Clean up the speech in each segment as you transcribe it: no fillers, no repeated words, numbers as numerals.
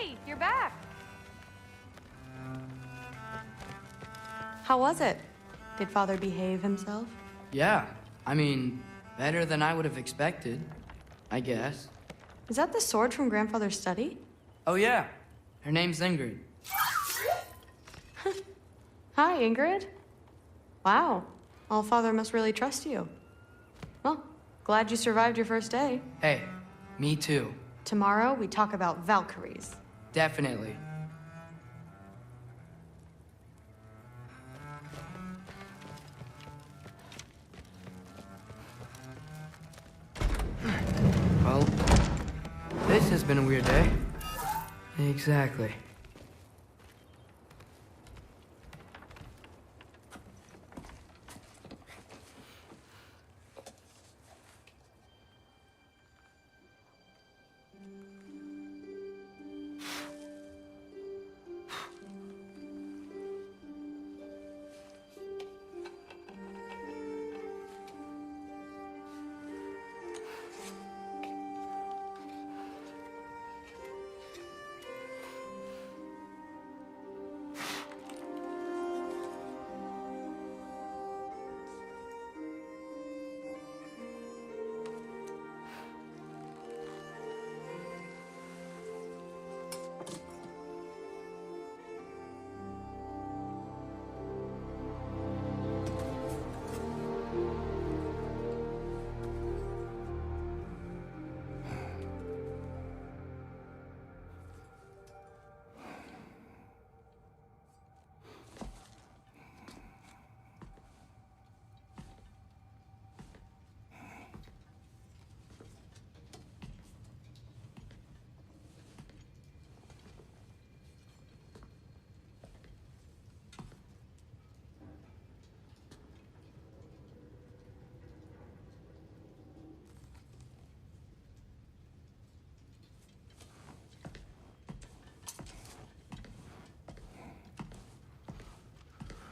Hey, you're back. How was it? Did Father behave himself? Yeah, I mean, better than I would have expected, I guess. Is that the sword from Grandfather's study? Oh yeah, her name's Ingrid. Hi, Ingrid. Wow, All-Father must really trust you. Well, glad you survived your first day. Hey, me too. Tomorrow, we talk about Valkyries. Definitely. Well, this has been a weird day. Exactly.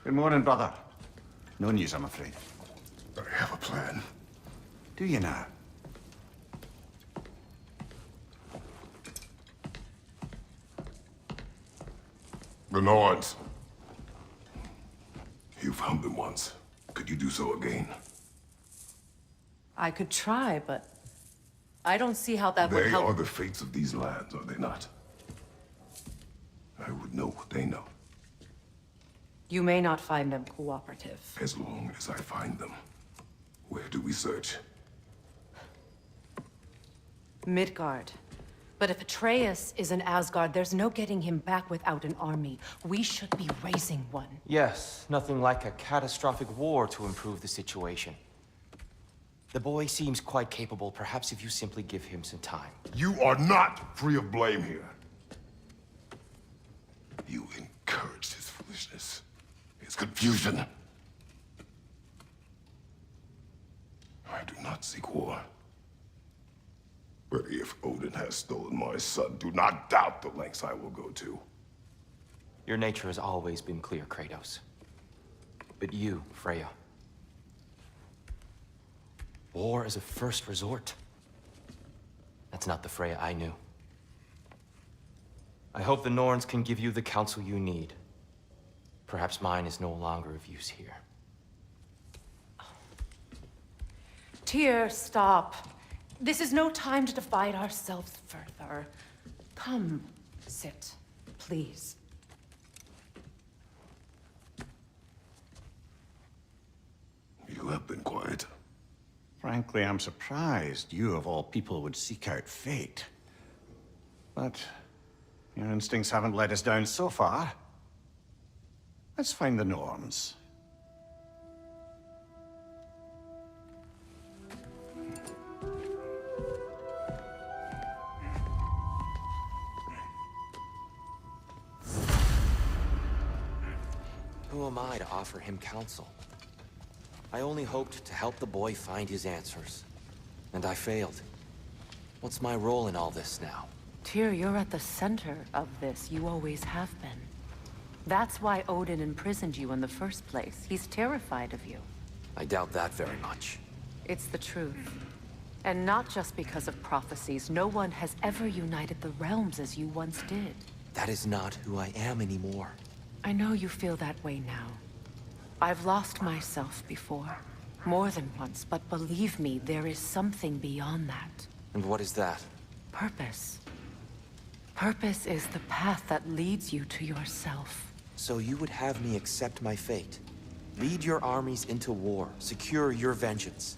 Good morning, brother. No news, I'm afraid. I have a plan. Do you now? The Norns. You found them once. Could you do so again? I could try, but I don't see how that would They help. are the fates of these lands, are they not? I would know what they know, You may not find them cooperative. as long as I find them. Where do we search? Midgard. But if Atreus is in Asgard, there's no getting him back without an army. We should be raising one. Yes, nothing like a catastrophic war to improve the situation. The boy seems quite capable. Perhaps if you simply give him some time. You are not free of blame here. You encouraged his foolishness, his confusion. I do not seek war. But if Odin has stolen my son, do not doubt the lengths I will go to. Your nature has always been clear, Kratos. But you, Freya. War is a first resort. That's not the Freya I knew. I hope the Norns can give you the counsel you need. Perhaps mine is no longer of use here. Tyr, stop. This is no time to divide ourselves further. Come, sit, please. You have been quiet. Frankly, I'm surprised you, of all people, would seek out fate. But your instincts haven't let us down so far. Let's find the Norns. Who am I to offer him counsel? I only hoped to help the boy find his answers. And I failed. What's my role in all this now? Tyr, you're at the center of this. You always have been. That's why Odin imprisoned you in the first place. He's terrified of you. I doubt that very much. It's the truth. And not just because of prophecies. No one has ever united the realms as you once did. That is not who I am anymore. I know you feel that way now. I've lost myself before. More than once, but believe me, there is something beyond that. And what is that? Purpose. Purpose is the path that leads you to yourself. So you would have me accept my fate? Lead your armies into war, secure your vengeance.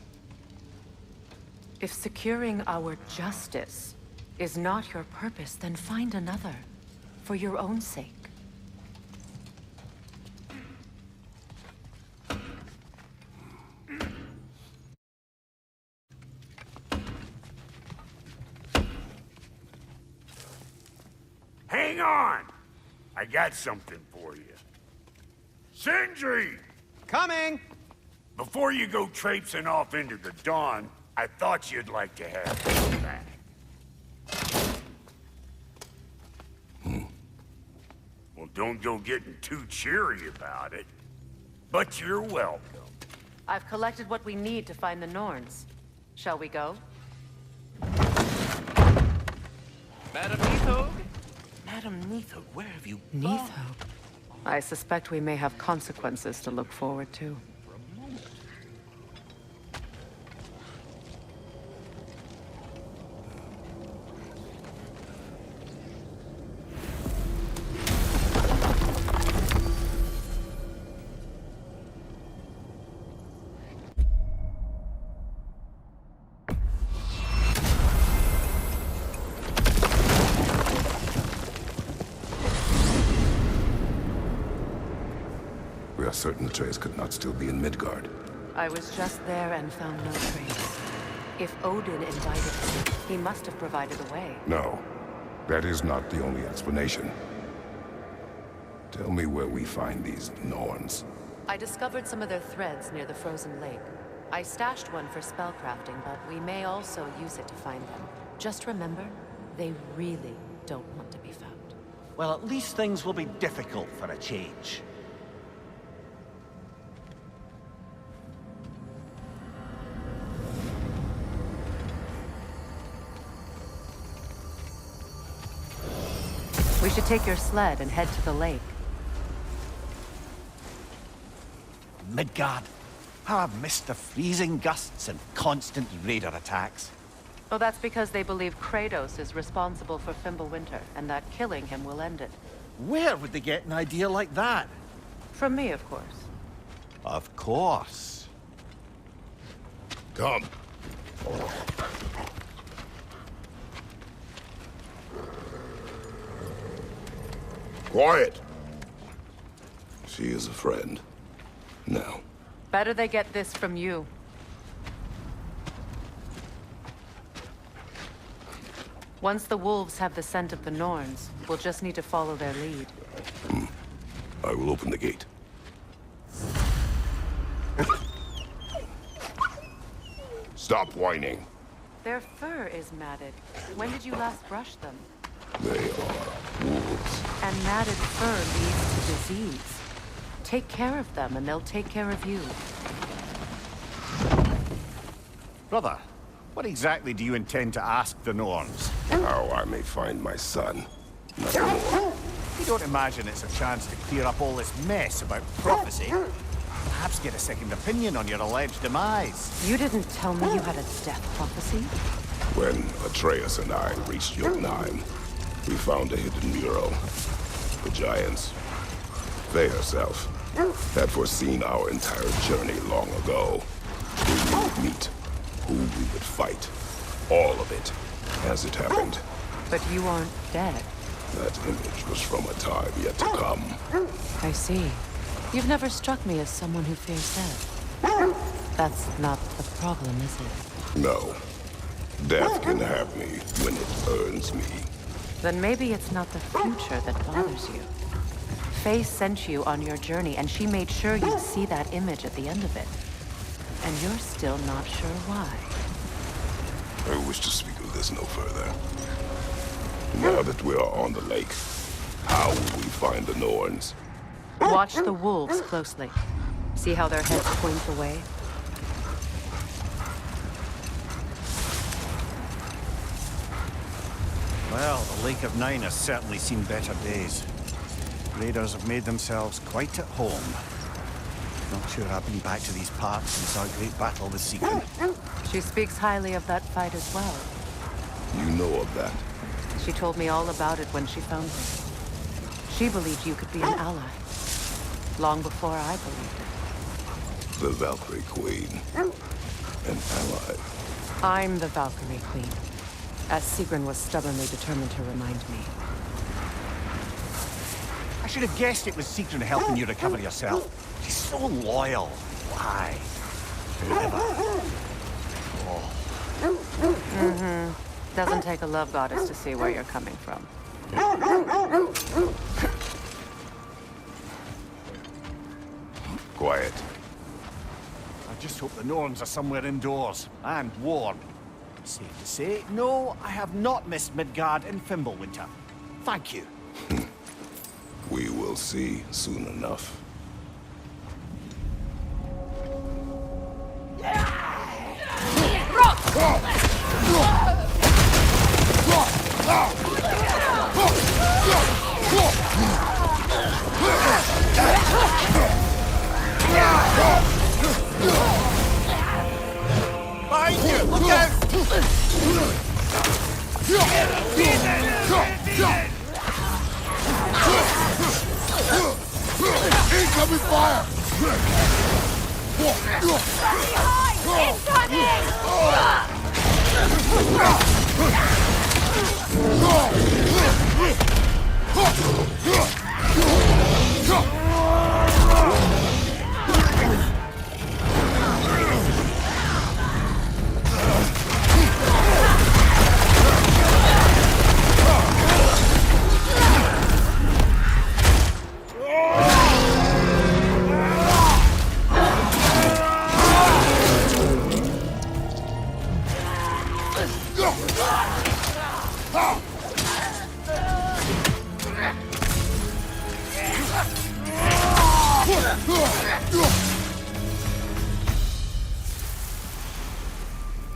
If securing our justice is not your purpose, then find another. For your own sake. Hang on! I got something for you. Sindri! Coming! Before you go traipsing off into the dawn, I thought you'd like to have this back. Well, don't go getting too cheery about it. But you're welcome. I've collected what we need to find the Norns. Shall we go? Madam Neathog? Madam Neathog, where have you gone? Neathog. I suspect we may have consequences to look forward to. We are certain Atreus could not still be in Midgard. I was just there and found no trace. If Odin invited him, he must have provided a way. No, that is not the only explanation. Tell me where we find these Norns. I discovered some of their threads near the frozen lake. I stashed one for spellcrafting, but we may also use it to find them. Just remember, they really don't want to be found. Well, at least things will be difficult for a change. We should take your sled and head to the lake. Midgard. How I've missed the freezing gusts and constant raider attacks. Oh, that's because they believe Kratos is responsible for Fimbulwinter, and that killing him will end it. Where would they get an idea like that? From me, of course. Of course. Come. Quiet. She is a friend. Now. Better they get this from you. Once the wolves have the scent of the Norns, we'll just need to follow their lead. I will open the gate. Stop whining. Their fur is matted. When did you last brush them? They are wolves. And matted fur leads to disease. Take care of them, and they'll take care of you. Brother, what exactly do you intend to ask the Norns? How I may find my son. Nothing more. You don't imagine it's a chance to clear up all this mess about prophecy? Perhaps get a second opinion on your alleged demise. You didn't tell me you had a death prophecy? When Atreus and I reached Jotunheim, we found a hidden mural. The giants, they herself, had foreseen our entire journey long ago. Who we would meet, who we would fight. All of it, as it happened. But you aren't dead. That image was from a time yet to come. I see. You've never struck me as someone who fears death. That's not the problem, is it? No. Death can have me when it earns me. Then maybe it's not the future that bothers you. Faye sent you on your journey, and she made sure you'd see that image at the end of it. And you're still not sure why. I wish to speak of this no further. Now that we are on the lake, how will we find the Norns? Watch the wolves closely. See how their heads point away? Well, the Lake of Nine has certainly seen better days. Raiders have made themselves quite at home. Not sure I've been back to these parts since our great battle with Sigrun. She speaks highly of that fight as well. You know of that? She told me all about it when she found me. She believed you could be an ally. Long before I believed it. The Valkyrie Queen. An ally. I'm the Valkyrie Queen, as Sigrun was stubbornly determined to remind me. I should have guessed it was Sigrun helping you recover yourself. She's so loyal. Why? Forever. Oh. Doesn't take a love goddess to see where you're coming from. Quiet. I just hope the Norns are somewhere indoors and warm. Safe to say, no, I have not missed Midgard in Fimbulwinter. Thank you. We will see soon enough. Behind you! Look out! Incoming fire!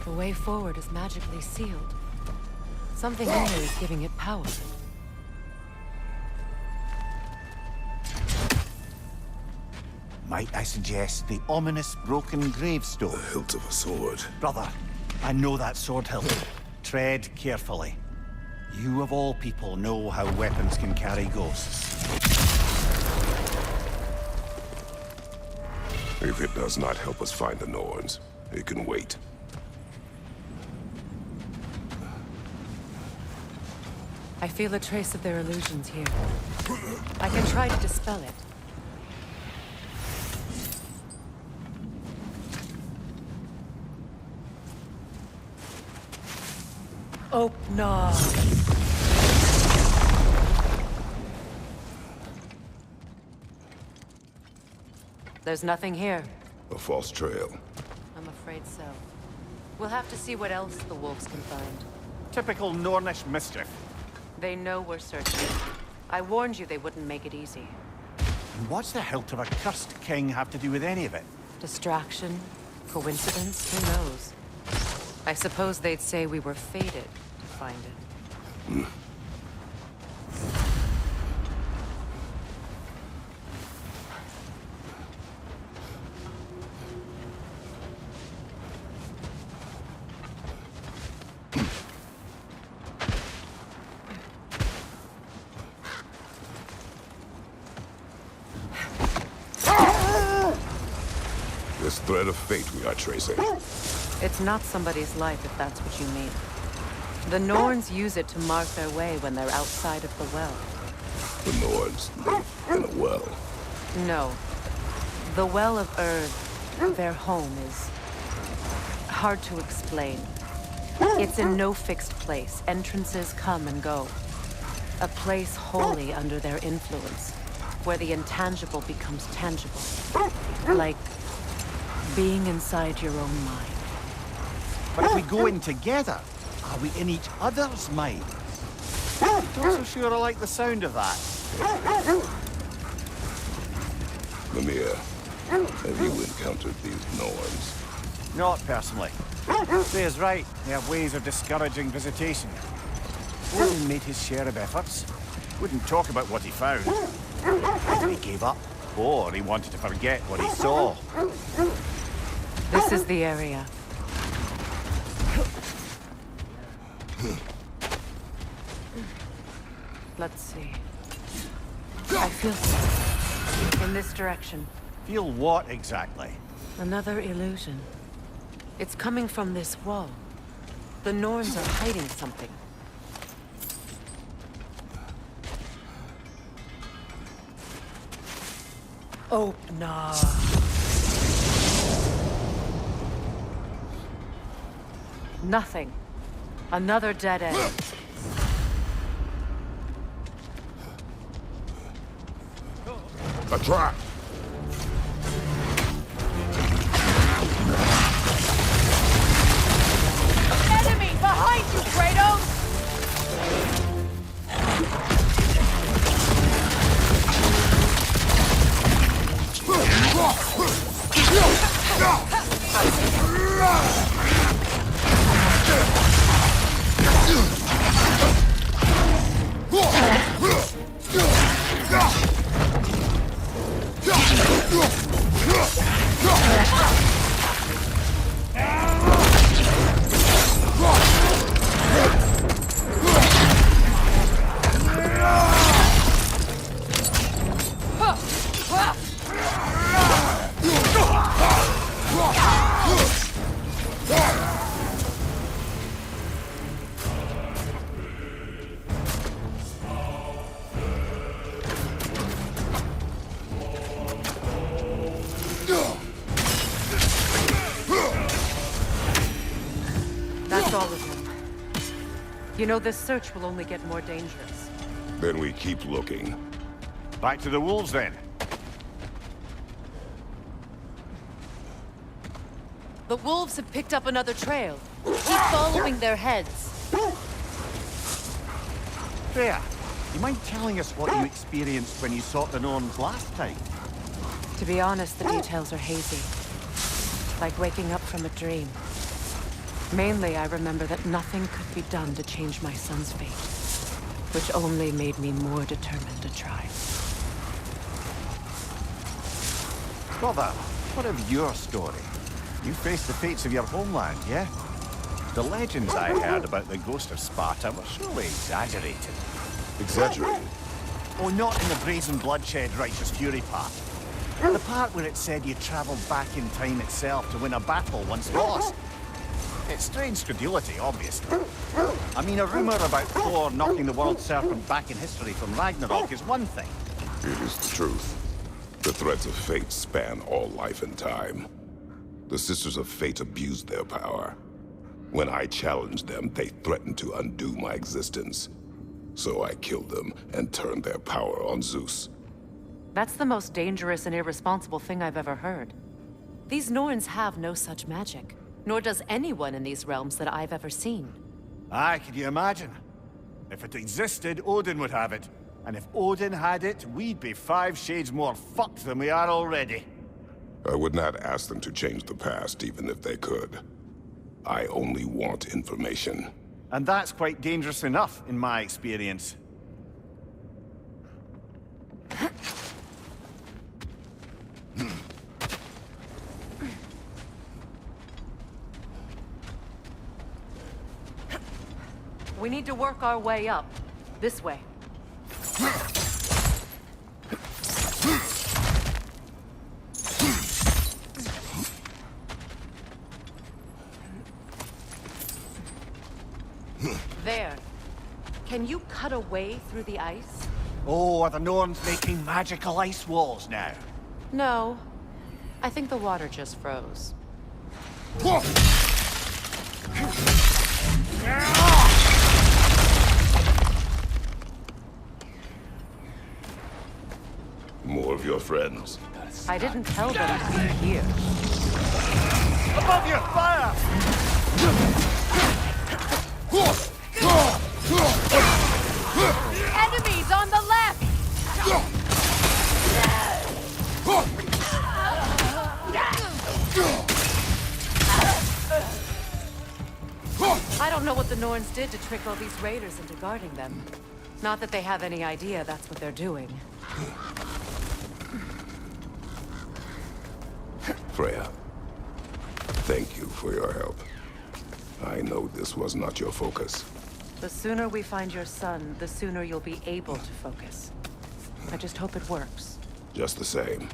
The way forward is magically sealed. Something in there is giving it power. Might I suggest the ominous broken gravestone? The hilt of a sword. Brother, I know that sword hilt. Tread carefully. You of all people know how weapons can carry ghosts. If it does not help us find the Norns, it can wait. I feel a trace of their illusions here. I can try to dispel it. Oh, no. There's nothing here. A false trail. I'm afraid so. We'll have to see what else the wolves can find. Typical Nornish mischief. They know we're searching. I warned you they wouldn't make it easy. And what's the hilt of a cursed king have to do with any of it? Distraction? Coincidence? Who knows? I suppose they'd say we were fated to find it. This thread of fate we are tracing. It's not somebody's life, if that's what you mean. The Norns use it to mark their way when they're outside of the well. The Norns live in a well. No. The Well of Earth, their home, is hard to explain. It's in no fixed place. Entrances come and go. A place wholly under their influence, where the intangible becomes tangible. Like being inside your own mind. But if we go in together, are we in each other's minds? Not so sure I like the sound of that. Mimir, have you encountered these Norns? Not personally. Say is right, they have ways of discouraging visitation. Odin made his share of efforts. Wouldn't talk about what he found. He gave up, or he wanted to forget what he saw. This is the area. Let's see. I feel something in this direction. Feel what exactly? Another illusion. It's coming from this wall. The Norns are hiding something. Oh, no. Nothing. Another dead end. A trap! Enemy behind you, Kratos! That's all of them. You know, this search will only get more dangerous. Then we keep looking. Back to the wolves, then. The wolves have picked up another trail. Keep following their heads. There. You mind telling us what you experienced when you sought the Norns last time? To be honest, the details are hazy. Like waking up from a dream. Mainly, I remember that nothing could be done to change my son's fate. Which only made me more determined to try. Brother, what of your story? You faced the fates of your homeland, yeah? The legends I heard about the ghost of Sparta were surely exaggerated. Exaggerated? Oh, not in the brazen bloodshed righteous fury part. The part where it said you travelled back in time itself to win a battle once lost. It's strange credulity, obviously. I mean, a rumour about Thor knocking the world serpent back in history from Ragnarok is one thing. It is the truth. The threads of fate span all life and time. The Sisters of Fate abused their power. When I challenged them, they threatened to undo my existence. So I killed them and turned their power on Zeus. That's the most dangerous and irresponsible thing I've ever heard. These Norns have no such magic. Nor does anyone in these realms that I've ever seen. Aye, can you imagine? If it existed, Odin would have it. And if Odin had it, we'd be 5 shades more fucked than we are already. I would not ask them to change the past, even if they could. I only want information. And that's quite dangerous enough, in my experience. We need to work our way up. This way. There. Can you cut a way through the ice? Oh, are the Norns making magical ice walls now? No. I think the water just froze. More of your friends. I didn't tell them to be here. Above you, fire! Enemies on the left! I don't know what the Norns did to trick all these raiders into guarding them. Not that they have any idea that's what they're doing. Freya, thank you for your help. I know this was not your focus. The sooner we find your son, the sooner you'll be able to focus. I just hope it works. Just the same.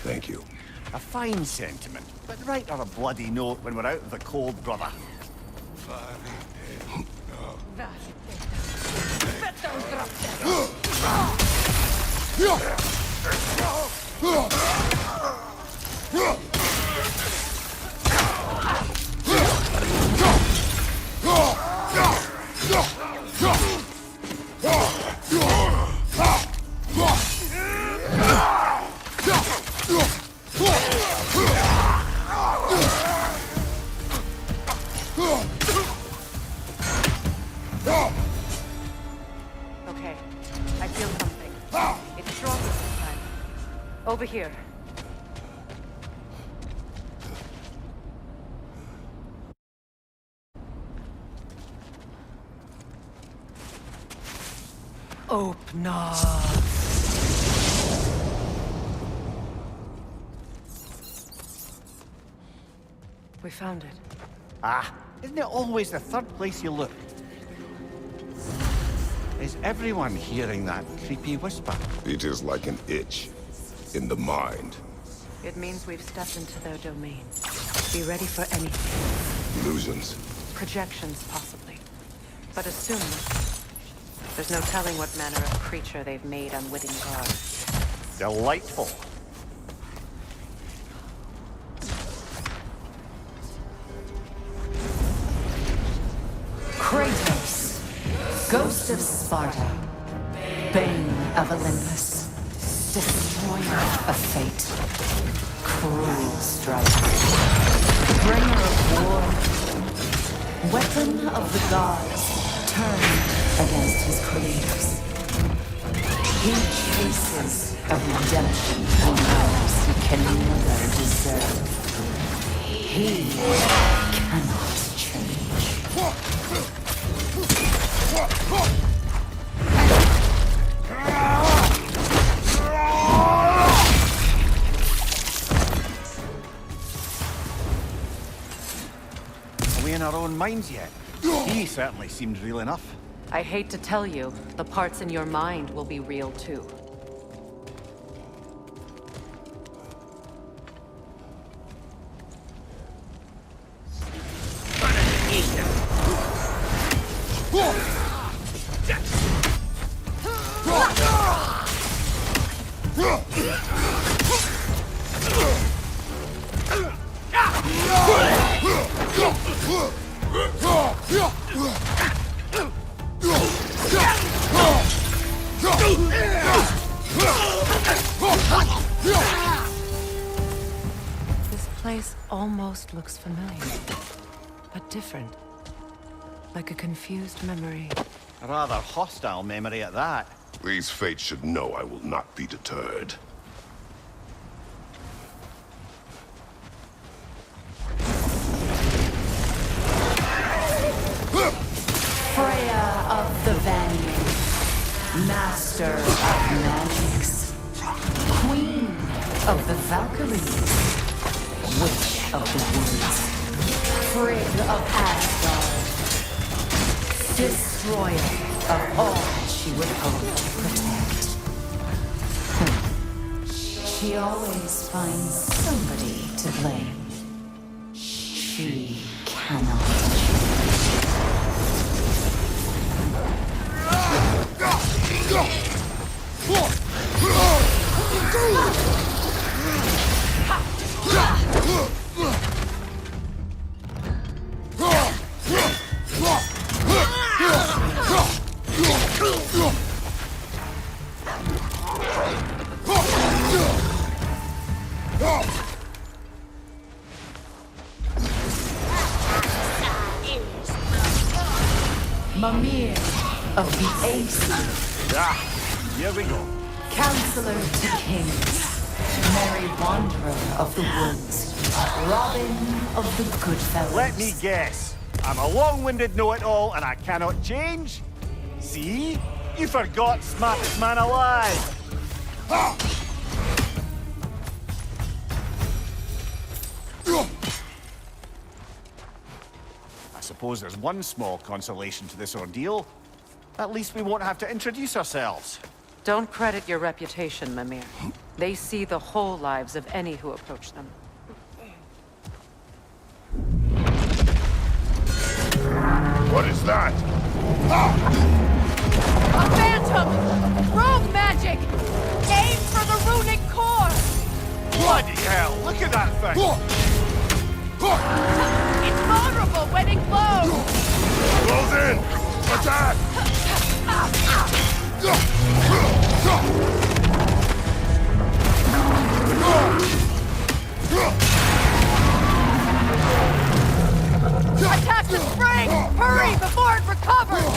Thank you. A fine sentiment, but write her a bloody note when we're out of the cold, brother. Okay, I feel something. It's stronger this time. Over here. Open up. We found it. Ah, isn't it always the third place you look? Is everyone hearing that creepy whisper? It is like an itch in the mind. It means we've stepped into their domain. Be ready for anything. Illusions. Projections, possibly. But assume there's no telling what manner of creature they've made unwitting guard. Delightful. Kratos, Ghost of Sparta, Bane of Olympus, Destroyer of Fate, Cruel Striker, Bringer of War, Weapon of the Gods, turned against his creators. He chases a redemption he knows he can never deserve. He cannot change. Are we in our own minds yet? He certainly seemed real enough. I hate to tell you, the parts in your mind will be real too. This place almost looks familiar, but different. Like a confused memory. A rather hostile memory at that. These fates should know I will not be deterred. Freya of the Vanguard, Master of Magics, Queen of the Valkyries, Witch of the Woods, Frigg of Asgard, Destroyer of all she would hope to protect. She always finds somebody to blame. She cannot Mimir of the Ace, Ah, here we go. Counselor to Kings, Merry Wanderer of the Woods, Robin of the Goodfellas. Let me guess. I'm a long-winded know-it-all, and I cannot change. See? You forgot smartest man alive. I suppose there's one small consolation to this ordeal. At least we won't have to introduce ourselves. Don't credit your reputation, Mimir. They see the whole lives of any who approach them. What is that? A phantom! Rogue magic! Aim for the runic core! Bloody hell, look at that thing! It's vulnerable when it glows! Close in! Attack! Attack the spring! Hurry before it recovers!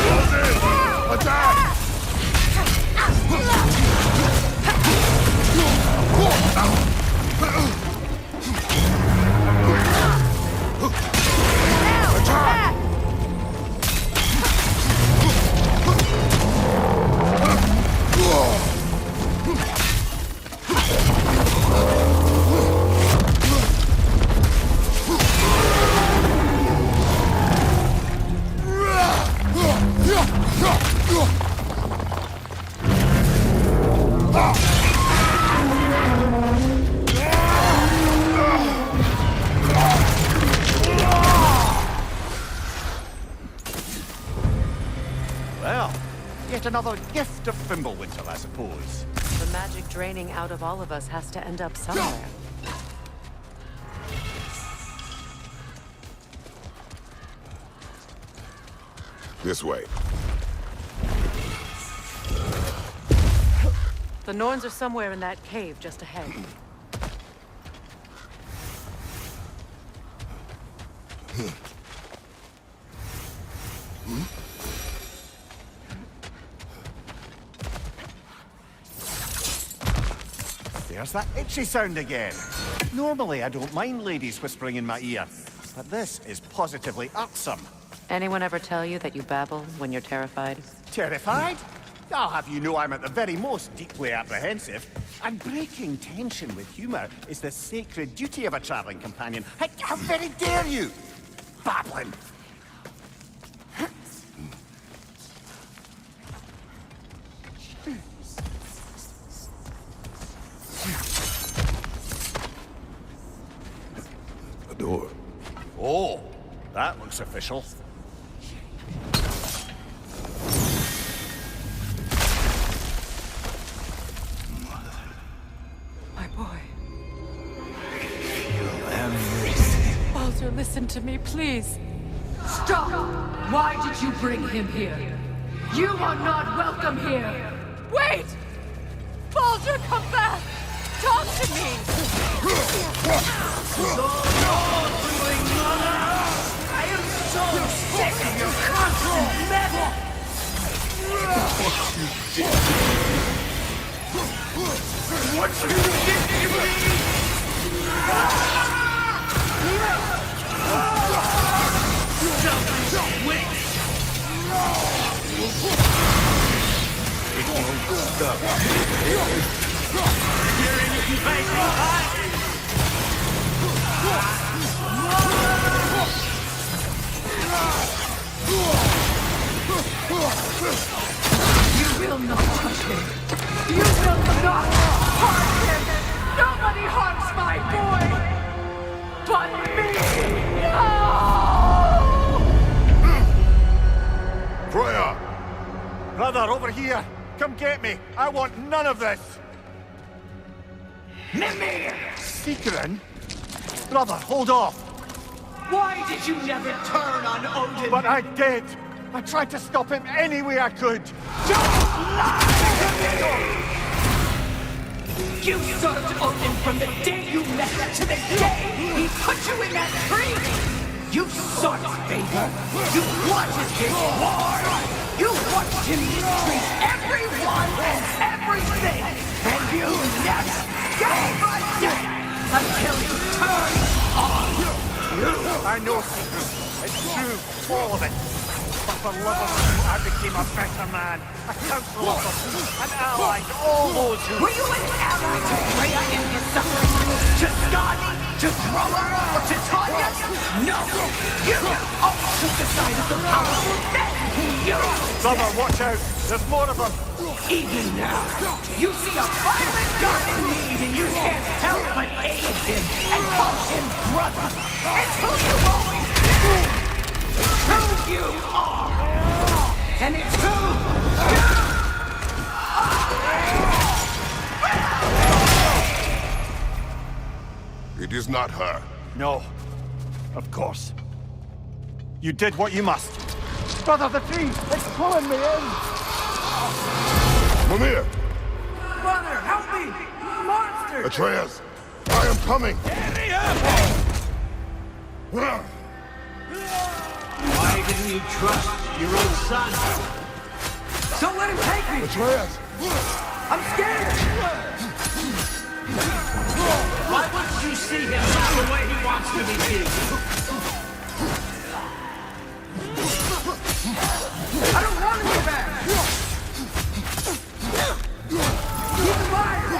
Close in! Attack! Attack! Well, yet another gift of Fimbulwinter, I suppose. The magic draining out of all of us has to end up somewhere. This way. The Norns are somewhere in that cave just ahead. There's that itchy sound again. Normally, I don't mind ladies whispering in my ear, but this is positively irksome. Anyone ever tell you that you babble when you're terrified? Terrified? I'll have you know I'm at the very most deeply apprehensive. And breaking tension with humor is the sacred duty of a traveling companion. How very dare you! Babbling! A door. Oh, that looks official. My boy. Feel everything. Baldur, listen to me, please. Stop! Why did you bring him here? You are not welcome here! Wait! Baldur, come back! Talk to me! I am so sick of your constant meddle! What you did to me! Selfish witch! It won't stop. You're invading us! You will not touch him! You will not harm him! Nobody harms my boy! But me! No! Freya! Brother, over here! Come get me! I want none of this! Mimir! Seekerin? Brother, hold off! Why did you never turn on Odin? But I did! I tried to stop him any way I could! You served Odin from the day you met him to the day he put you in that tree! You saw his favor. You wanted his war. You watched him mistreat everyone and everything. And you never gave a damn until he turned on you. I know, Secret. It's true, all of it. But for love of you, I became a better man, a council officer, an ally to all those who... Were you an ally to Freya in his suffering? To Skadi? To Drummer? Or to Tanya? No! You always took the side of the powerful. Then you... Brother, watch out! There's more of them! Even now, you see a violent god in need and you can't help but aid him and call him brother. It's who you always been. It's who you are. And it's who you are. It is not her. No. Of course. You did what you must. Brother, the tree! It's pulling me in! Mimir! Mother, help me! Monster! Atreus! I am coming! Hurry up! Why didn't you trust your own son? Don't let him take me! Atreus! I'm scared! Why wouldn't you see him not the way he wants to be seen? I don't want to be back! He's a liar!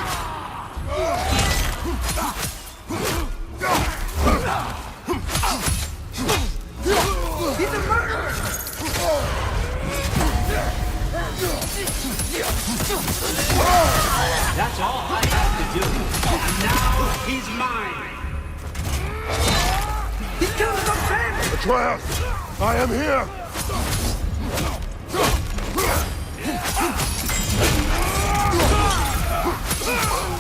He's a murderer! That's all I have to do. And now he's mine. He's killing some family! Atreus! I am here!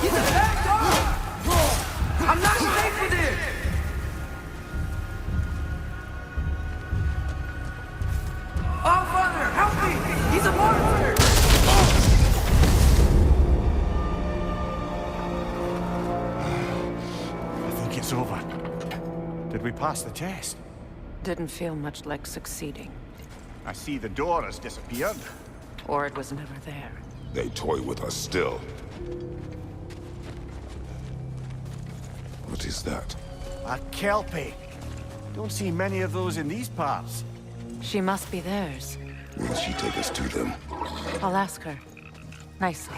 He's a bad dog! I'm not safe with him! Oh, Father, help me! He's a monster! I think it's over. Did we pass the test? Didn't feel much like succeeding. I see the door has disappeared. Or it was never there. They toy with us still. What is that? A Kelpie. Don't see many of those in these parts. She must be theirs. Will she take us to them? I'll ask her. Nicely.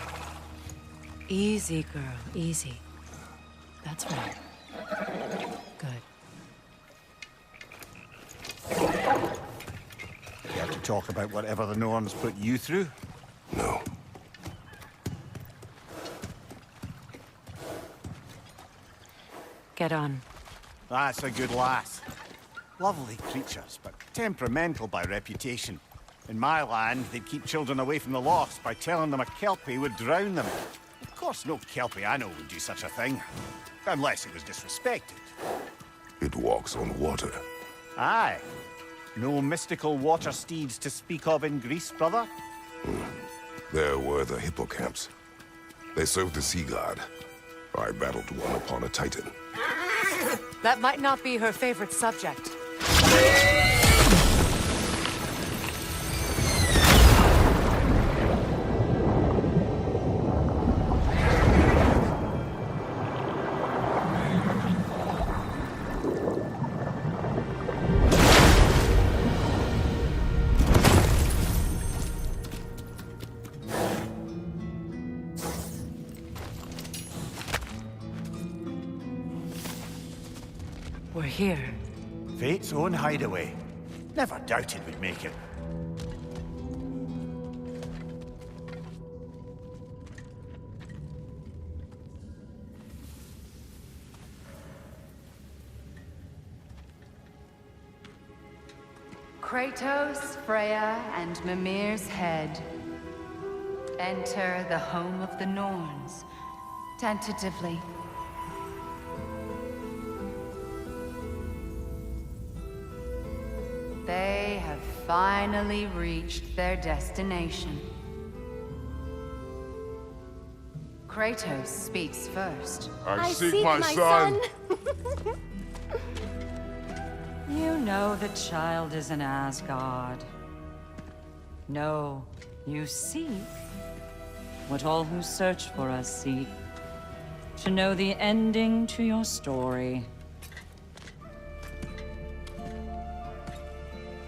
Easy, girl. Easy. That's right. Good. Care to talk about whatever the Norns put you through? No. Get on. That's a good lass. Lovely creatures, but temperamental by reputation. In my land, they'd keep children away from the lost by telling them a Kelpie would drown them. Of course, no Kelpie I know would do such a thing. Unless it was disrespected. It walks on water. Aye. No mystical water steeds to speak of in Greece, brother? There were the hippocamps. They served the sea god. I battled one upon a titan. That might not be her favorite subject. We're here. Fate's own hideaway. Never doubted we'd make it. Kratos, Freya, and Mimir's head. Enter the home of the Norns, tentatively. They have finally reached their destination. Kratos speaks first. I seek my son. You know the child is in Asgard. No, you seek what all who search for us seek. To know the ending to your story.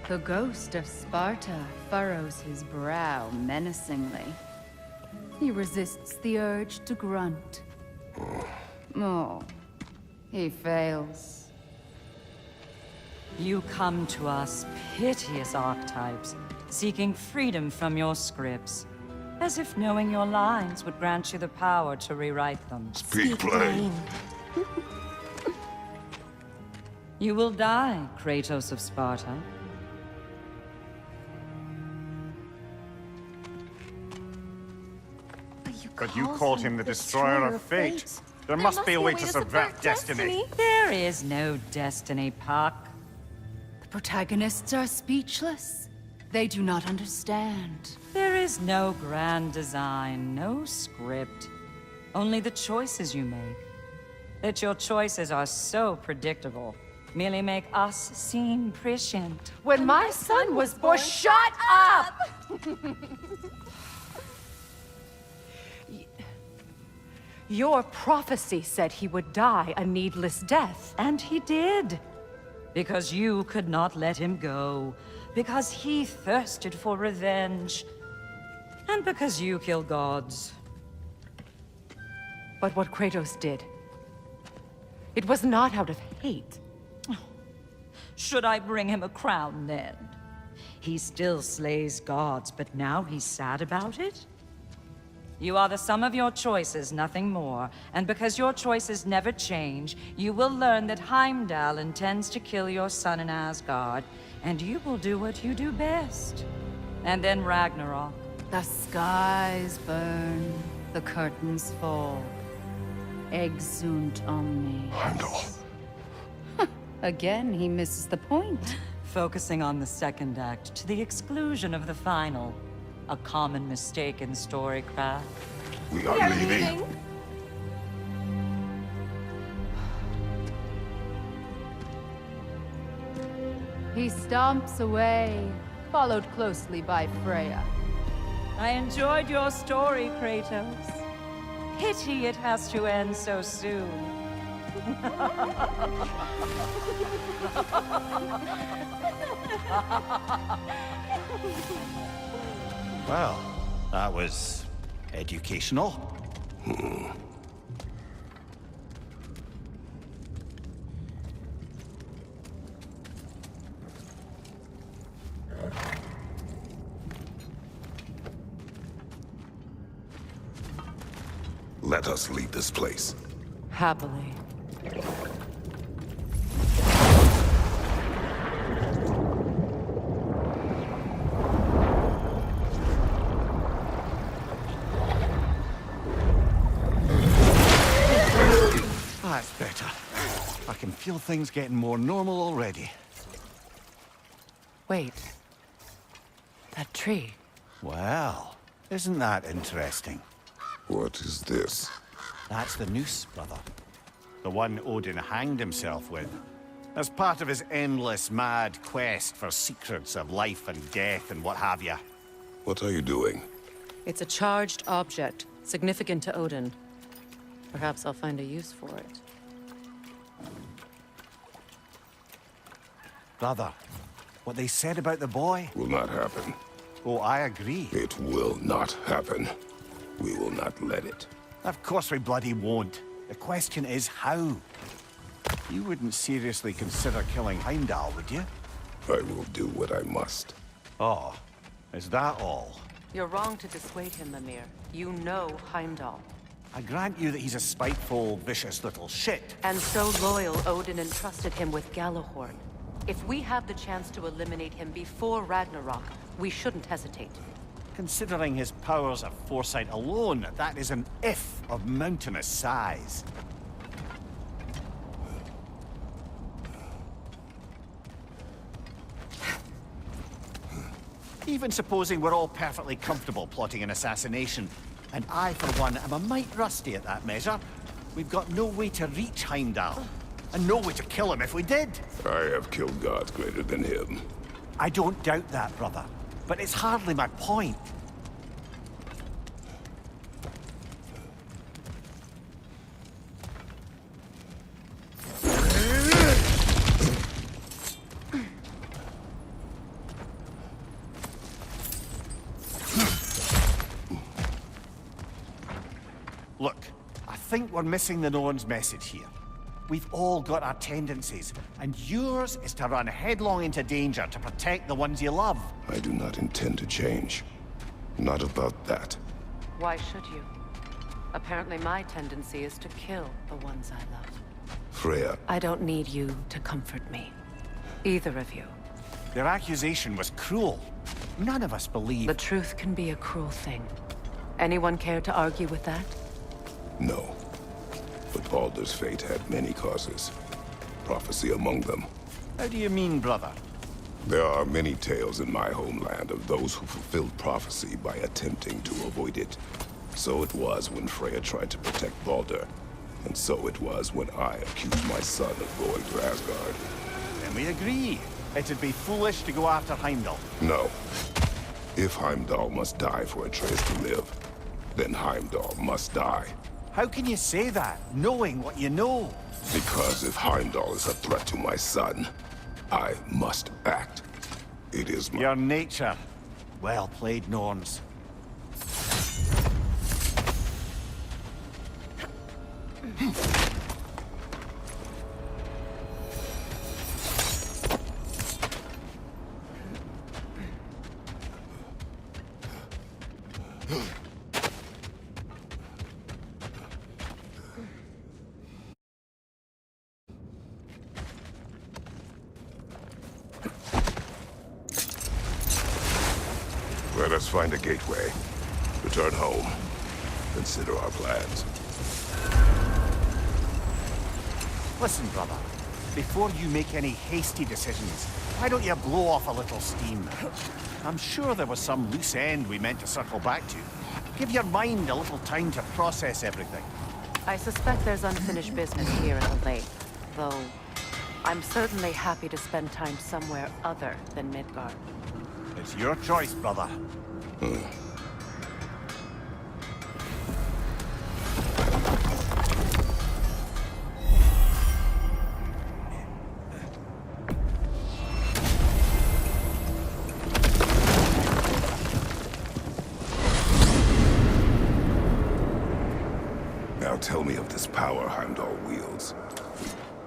The ghost of Sparta furrows his brow menacingly. He resists the urge to grunt. Oh, he fails. You come to us, piteous archetypes, seeking freedom from your scripts. As if knowing your lines would grant you the power to rewrite them. Speak plain. You will die, Kratos of Sparta. But you called him the Destroyer of Fate. There must be a way to subvert destiny. There is no destiny, Puck. The protagonists are speechless. They do not understand. There is no grand design, no script. Only the choices you make. That your choices are so predictable, merely make us seem prescient. When my son was born, shut up! Your prophecy said he would die a needless death. And he did. Because you could not let him go. Because he thirsted for revenge. And because you kill gods. But what Kratos did, it was not out of hate. Should I bring him a crown then? He still slays gods, but now he's sad about it? You are the sum of your choices, nothing more. And because your choices never change, you will learn that Heimdall intends to kill your son in Asgard, and you will do what you do best. And then Ragnarok. The skies burn, the curtains fall. Exunt omnes. Heimdall. Again, he misses the point. Focusing on the second act to the exclusion of the final. A common mistake in storycraft. We are leaving. He stomps away, followed closely by Freya. I enjoyed your story, Kratos. Pity it has to end so soon. Well, that was educational. Let us leave this place. Happily. That's better. I can feel things getting more normal already. Wait. That tree. Well, isn't that interesting? What is this? That's the noose, brother. The one Odin hanged himself with. As part of his endless, mad quest for secrets of life and death and what have you. What are you doing? It's a charged object, significant to Odin. Perhaps I'll find a use for it. Brother, what they said about the boy? Will not happen. Oh, I agree. It will not happen. We will not let it. Of course we bloody won't. The question is how? You wouldn't seriously consider killing Heimdall, would you? I will do what I must. Oh, is that all? You're wrong to dissuade him, Mimir. You know Heimdall. I grant you that he's a spiteful, vicious little shit. And so loyal, Odin entrusted him with Gjallarhorn. If we have the chance to eliminate him before Ragnarok, we shouldn't hesitate. Considering his powers of foresight alone, that is an if of mountainous size. Even supposing we're all perfectly comfortable plotting an assassination, and I, for one, am a mite rusty at that measure, we've got no way to reach Heimdall. and know we to kill him if we did. I have killed gods greater than him. I don't doubt that, brother. But it's hardly my point. Look, I think we're missing the Norn's message here. We've all got our tendencies, and yours is to run headlong into danger to protect the ones you love. I do not intend to change. Not about that. Why should you? Apparently my tendency is to kill the ones I love. Freya. I don't need you to comfort me. Either of you. Their accusation was cruel. None of us believe... The truth can be a cruel thing. Anyone care to argue with that? No. But Baldur's fate had many causes. Prophecy among them. How do you mean, brother? There are many tales in my homeland of those who fulfilled prophecy by attempting to avoid it. So it was when Freya tried to protect Baldur. And so it was when I accused my son of going to Asgard. Then we agree. It'd be foolish to go after Heimdall. No. If Heimdall must die for Atreus to live, then Heimdall must die. How can you say that, knowing what you know? Because if Heimdall is a threat to my son, I must act. It is my... Your nature. Well played, Norns. Let us find a gateway. Return home. Consider our plans. Listen, brother. Before you make any hasty decisions, why don't you blow off a little steam? I'm sure there was some loose end we meant to circle back to. Give your mind a little time to process everything. I suspect there's unfinished business here at the lake, though I'm certainly happy to spend time somewhere other than Midgard. It's your choice, brother. Now tell me of this power Heimdall wields.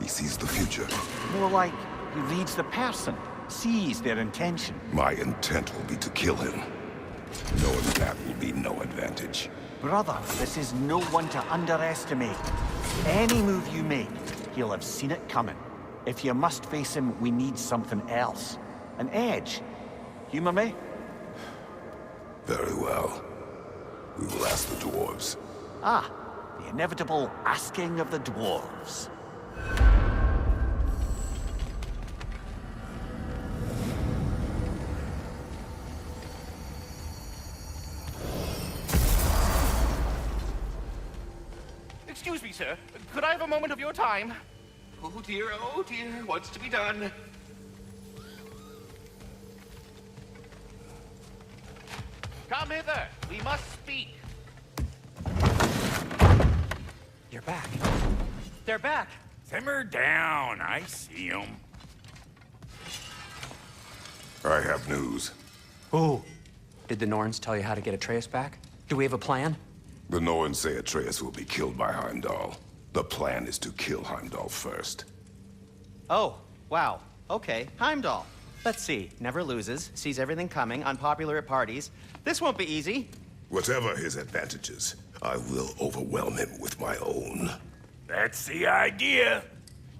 He sees the future. More like he reads the person, sees their intention. My intent will be to kill him. Knowing that will be no advantage. Brother, this is no one to underestimate. Any move you make, he'll have seen it coming. If you must face him, we need something else. An edge. Humor me? Very well. We will ask the dwarves. Ah, the inevitable asking of the dwarves. Excuse me, sir. Could I have a moment of your time? Oh dear, what's to be done? Come hither. We must speak. You're back. They're back. Simmer down. I see them. I have news. Oh. Did the Norns tell you how to get Atreus back? Do we have a plan? The Norns say Atreus will be killed by Heimdall. The plan is to kill Heimdall first. Oh, wow. Okay, Heimdall. Let's see. Never loses, sees everything coming, unpopular at parties. This won't be easy. Whatever his advantages, I will overwhelm him with my own. That's the idea.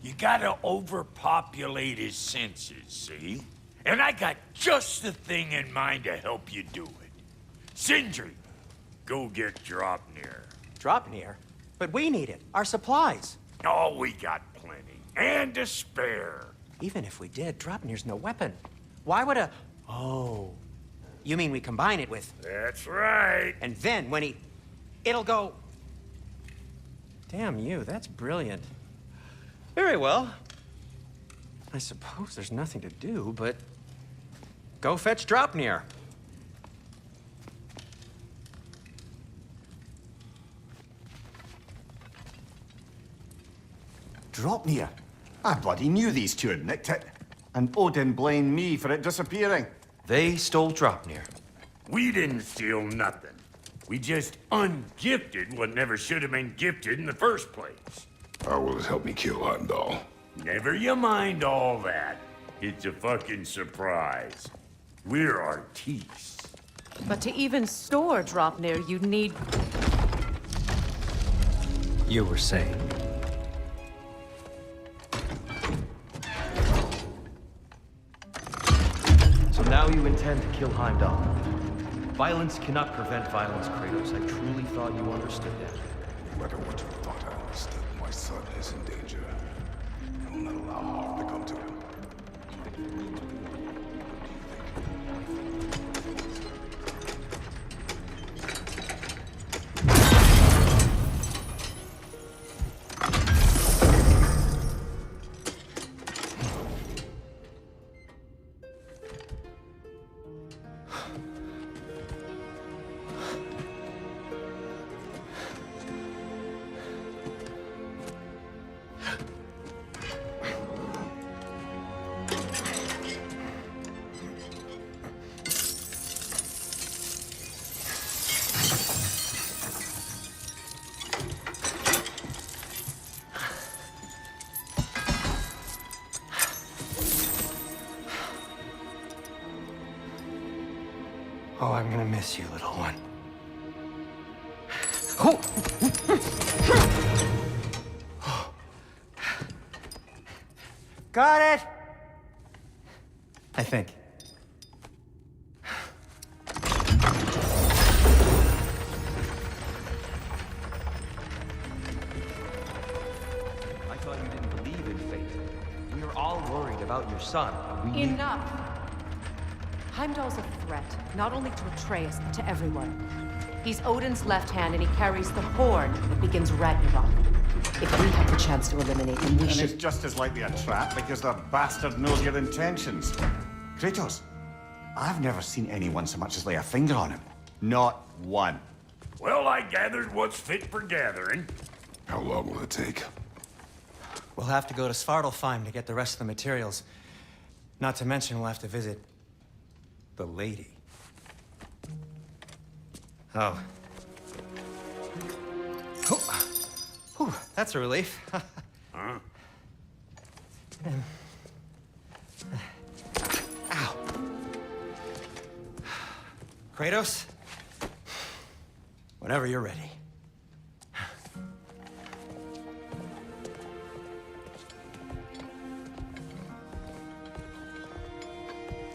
You gotta overpopulate his senses, see? And I got just the thing in mind to help you do it. Sindri, go get Dropnir. Dropnir? But we need it. Our supplies. Oh, we got plenty. And to spare. Even if we did, Dropnir's no weapon. Why would a... Oh. You mean we combine it with... That's right. And then when he... It'll go... Damn you, that's brilliant. Very well. I suppose there's nothing to do but go fetch Draupnir. Draupnir? I bloody knew these two had nicked it. And Odin blamed me for it disappearing. They stole Draupnir. We didn't steal nothing. We just ungifted what never should have been gifted in the first place. How will it help me kill Heimdall? Never you mind all that. It's a fucking surprise. We're artistes. But to even store Draupnir, you'd need... You were saying? So now you intend to kill Heimdall. Violence cannot prevent violence, Kratos. I truly thought you understood that. No matter what you thought I understood, my son is in danger. I will not allow harm to come to him. Oh, I'm gonna miss you, little one. Got it! I think. I thought you didn't believe in fate. We were all worried about your son. Enough! Heimdall's a threat, not only to Atreus, but to everyone. He's Odin's left hand, and he carries the horn that begins Ragnarok. If we have the chance to eliminate him, we And should... it's just as likely a trap because the bastard knows your intentions. Kratos, I've never seen anyone so much as lay a finger on him. Not one. Well, I gathered what's fit for gathering. How long will it take? We'll have to go to Svartalfheim to get the rest of the materials. Not to mention we'll have to visit the lady. Oh. Whew, that's a relief. Huh? Ow. Kratos? Whenever you're ready.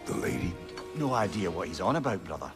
The lady? No idea what he's on about, brother.